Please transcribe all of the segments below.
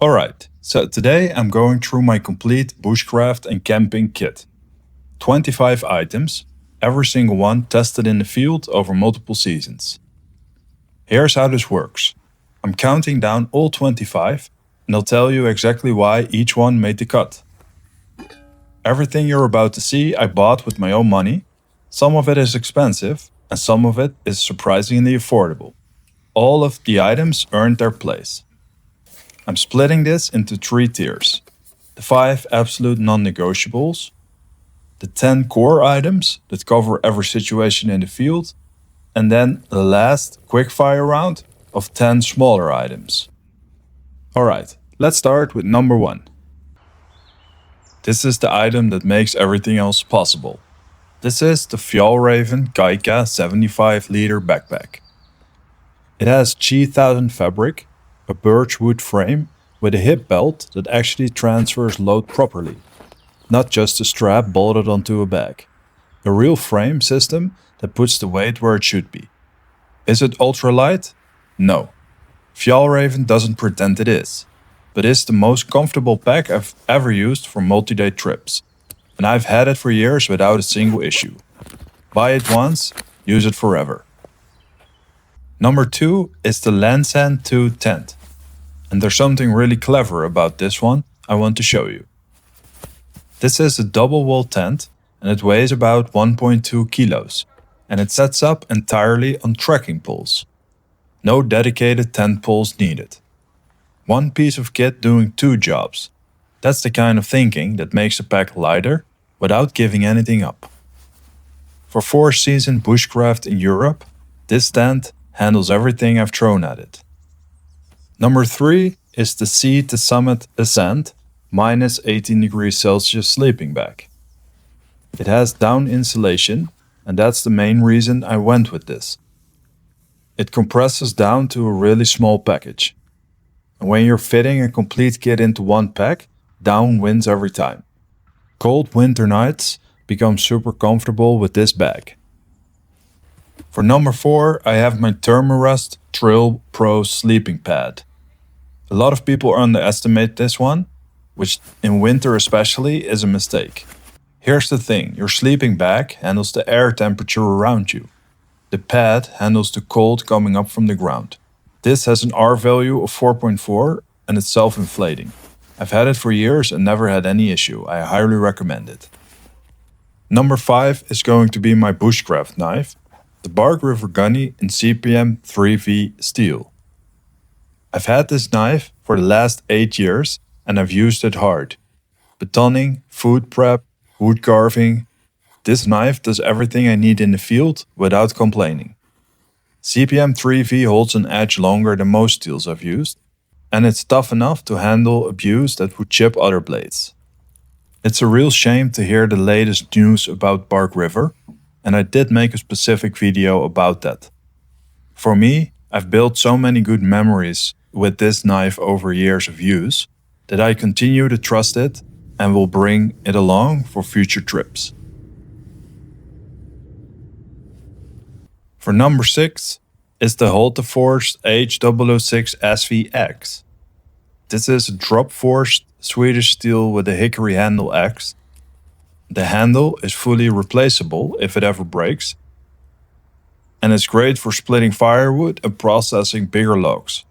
Alright, so today I'm going through my complete bushcraft and camping kit. 25 items, every single one tested in the field over multiple seasons. Here's how this works. I'm counting down all 25 and I'll tell you exactly why each one made the cut. Everything you're about to see I bought with my own money. Some of it is expensive and some of it is surprisingly affordable. All of the items earned their place. I'm splitting this into 3 tiers. The 5 absolute non-negotiables, the 10 core items that cover every situation in the field, and then the last quickfire round of 10 smaller items. Alright, let's start with number 1. This is the item that makes everything else possible. This is the Fjällräven Kajka 75L backpack. It has G1000 fabric, a birchwood frame with a hip belt that actually transfers load properly, not just a strap bolted onto a bag. A real frame system that puts the weight where it should be. Is it ultralight? No. Fjällräven doesn't pretend it is, but it's the most comfortable pack I've ever used for multi-day trips, and I've had it for years without a single issue. Buy it once, use it forever. Number 2 is the Lanshan 2 tent, and there's something really clever about this one I want to show you. This is a double wall tent and it weighs about 1.2 kilos, and it sets up entirely on trekking poles. No dedicated tent poles needed. One piece of kit doing 2 jobs. That's the kind of thinking that makes a pack lighter without giving anything up. For 4-season bushcraft in Europe, this tent handles everything I've thrown at it. Number 3 is the Sea to Summit Ascent minus 18 degrees Celsius sleeping bag. It has down insulation, and that's the main reason I went with this. It compresses down to a really small package. And when you're fitting a complete kit into one pack, down wins every time. Cold winter nights become super comfortable with this bag. For number 4, I have my Thermarest Trail Pro sleeping pad. A lot of people underestimate this one, which in winter especially is a mistake. Here's the thing, your sleeping bag handles the air temperature around you. The pad handles the cold coming up from the ground. This has an R value of 4.4 and it's self-inflating. I've had it for years and never had any issue. I highly recommend it. Number 5 is going to be my bushcraft knife, the Bark River Gunny CPM 3V steel. I've had this knife for the last 8 years and I've used it hard. Betoning, food prep, wood carving. This knife does everything I need in the field without complaining. CPM 3V holds an edge longer than most steels I've used, and it's tough enough to handle abuse that would chip other blades. It's a real shame to hear the latest news about Bark River, and I did make a specific video about that. For me, I've built so many good memories with this knife over years of use that I continue to trust it and will bring it along for future trips. For number 6 is the Hultafors H006 SV Axe. This is a drop-forced Swedish steel with a hickory handle axe. The handle is fully replaceable if it ever breaks, and it's great for splitting firewood and processing bigger logs.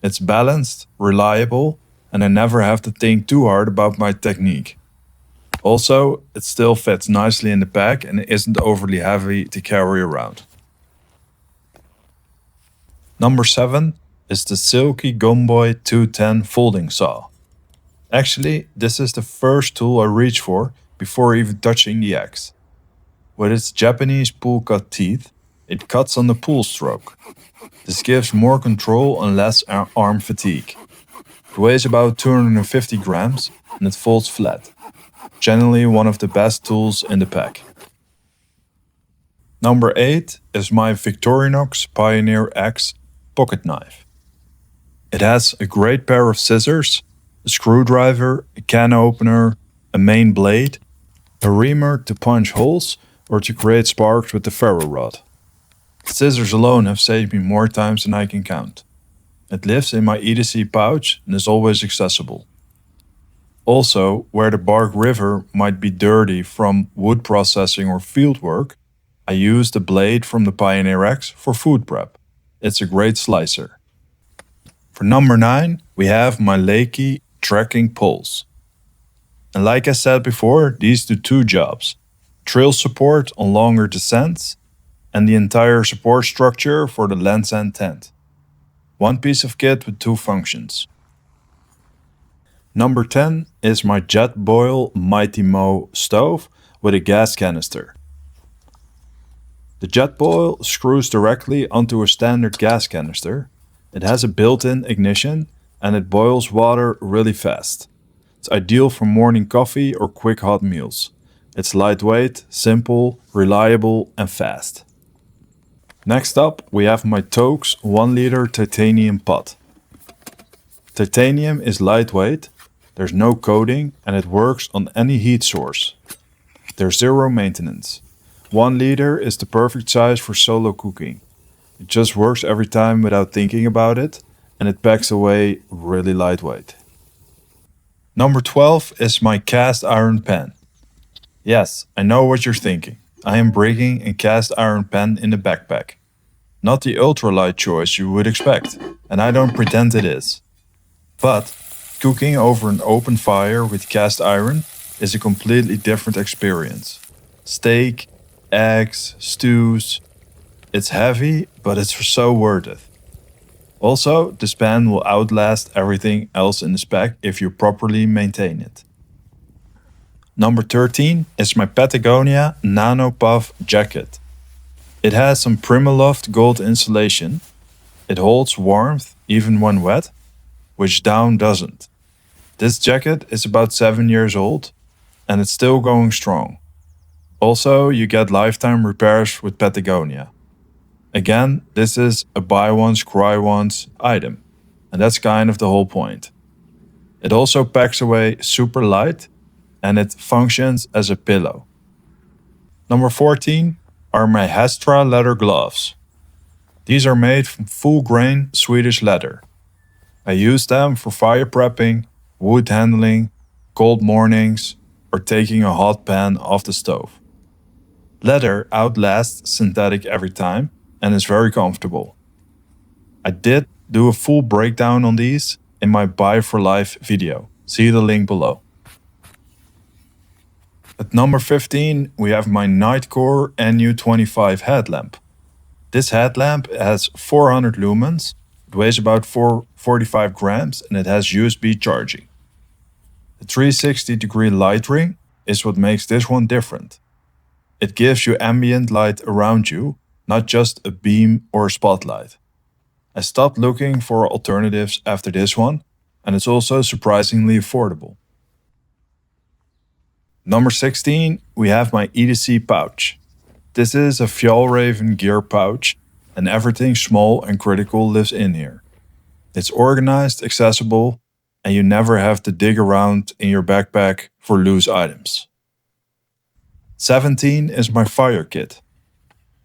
It's balanced, reliable, and I never have to think too hard about my technique. Also, it still fits nicely in the pack and isn't overly heavy to carry around. Number 7 is the Silky Gomboy 210 folding saw. Actually, this is the first tool I reach for before even touching the axe. With its Japanese pull cut teeth, it cuts on the pull stroke. This gives more control and less arm fatigue. It weighs about 250 grams and it folds flat. Generally one of the best tools in the pack. Number 8 is my Victorinox Pioneer X pocket knife. It has a great pair of scissors, a screwdriver, a can opener, a main blade, a reamer to punch holes or to create sparks with the Ferro Rod. The scissors alone have saved me more times than I can count. It lives in my EDC pouch and is always accessible. Also, where the Bark River might be dirty from wood processing or field work, I use the blade from the Pioneer Axe for food prep. It's a great slicer. For number 9, we have my Leki trekking poles. And like I said before, these do two jobs: trail support on longer descents and the entire support structure for the Lanshan tent. One piece of kit with two functions. Number 10 is my Jetboil Mighty Mo stove with a gas canister. The Jetboil screws directly onto a standard gas canister. It has a built-in ignition and it boils water really fast. It's ideal for morning coffee or quick hot meals. It's lightweight, simple, reliable and fast. Next up, we have my Toaks 1 liter titanium pot. Titanium is lightweight, there's no coating and it works on any heat source. There's zero maintenance. 1 liter is the perfect size for solo cooking. It just works every time without thinking about it and it packs away really lightweight. Number 12 is my cast iron pan. Yes, I know what you're thinking. I am bringing a cast iron pan in the backpack. Not the ultralight choice you would expect, and I don't pretend it is. But cooking over an open fire with cast iron is a completely different experience. Steak, eggs, stews. It's heavy, but it's so worth it. Also, this pan will outlast everything else in the spec if you properly maintain it. Number 13 is my Patagonia Nano Puff jacket. It has some Primaloft gold insulation. It holds warmth even when wet, which down doesn't. This jacket is about 7 years old and it's still going strong. Also, you get lifetime repairs with Patagonia. Again, this is a buy once, cry once item, and that's kind of the whole point. It also packs away super light and it functions as a pillow. Number 14 are my Hestra leather gloves. These are made from full grain Swedish leather. I use them for fire prepping, wood handling, cold mornings, or taking a hot pan off the stove. Leather outlasts synthetic every time and is very comfortable. I did do a full breakdown on these in my Buy for Life video. See the link below. At number 15, we have my Nitecore NU25 headlamp. This headlamp has 400 lumens, it weighs about 45 grams and it has USB charging. The 360-degree light ring is what makes this one different. It gives you ambient light around you, not just a beam or a spotlight. I stopped looking for alternatives after this one, and it's also surprisingly affordable. Number 16, we have my EDC Pouch. This is a Fjällräven gear pouch, and everything small and critical lives in here. It's organized, accessible, and you never have to dig around in your backpack for loose items. 17 is my fire kit.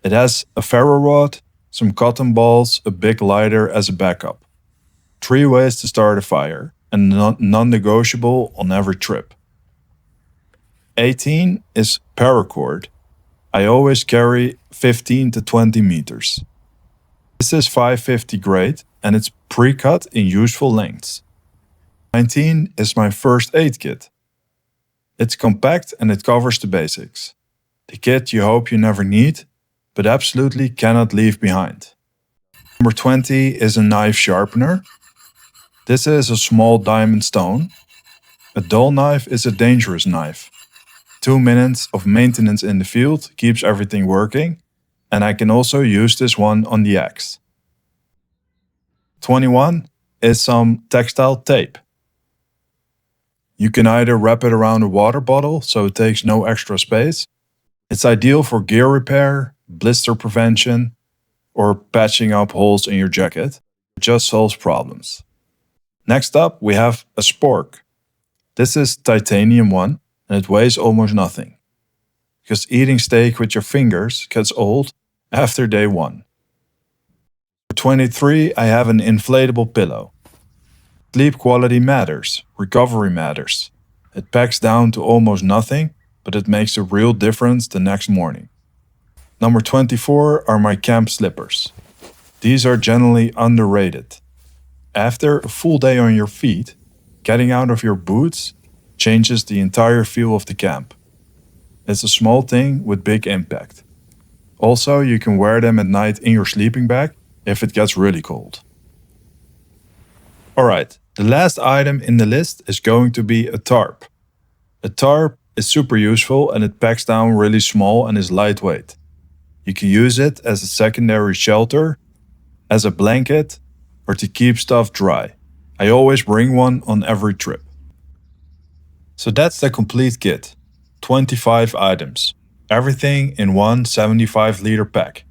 It has a Ferro Rod, some cotton balls, a big lighter as a backup. 3 ways to start a fire, and non-negotiable on every trip. 18 is Paracord. I always carry 15 to 20 meters. This is 550 grade and it's pre-cut in useful lengths. 19 is my first aid kit. It's compact and it covers the basics. The kit you hope you never need, but absolutely cannot leave behind. Number 20 is a knife sharpener. This is a small diamond stone. A dull knife is a dangerous knife. 2 minutes of maintenance in the field keeps everything working, and I can also use this one on the axe. 21 is some textile tape. You can either wrap it around a water bottle so it takes no extra space. It's ideal for gear repair, blister prevention, or patching up holes in your jacket. It just solves problems. Next up, we have a Spork. This is titanium one, and it weighs almost nothing. Because eating steak with your fingers gets old after day 1. For 23, I have an inflatable pillow. Sleep quality matters, recovery matters. It packs down to almost nothing, but it makes a real difference the next morning. Number 24 are my camp slippers. These are generally underrated. After a full day on your feet, getting out of your boots changes the entire feel of the camp. It's a small thing with big impact. Also, you can wear them at night in your sleeping bag if it gets really cold. Alright, the last item in the list is going to be a tarp. A tarp is super useful and it packs down really small and is lightweight. You can use it as a secondary shelter, as a blanket, or to keep stuff dry. I always bring one on every trip. So that's the complete kit. 25 items. Everything in one 75-liter pack.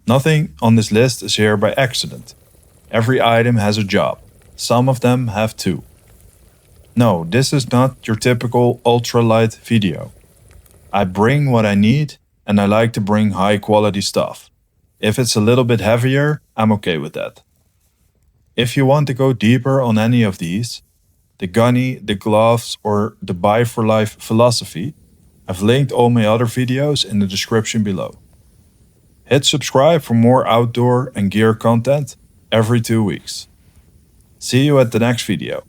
Nothing on this list is here by accident. Every item has a job. Some of them have two. No, this is not your typical ultralight video. I bring what I need and I like to bring high quality stuff. If it's a little bit heavier, I'm okay with that. If you want to go deeper on any of these, the gunny, the gloves, or the buy for life philosophy, I've linked all my other videos in the description below. Hit subscribe for more outdoor and gear content every 2 weeks. See you at the next video.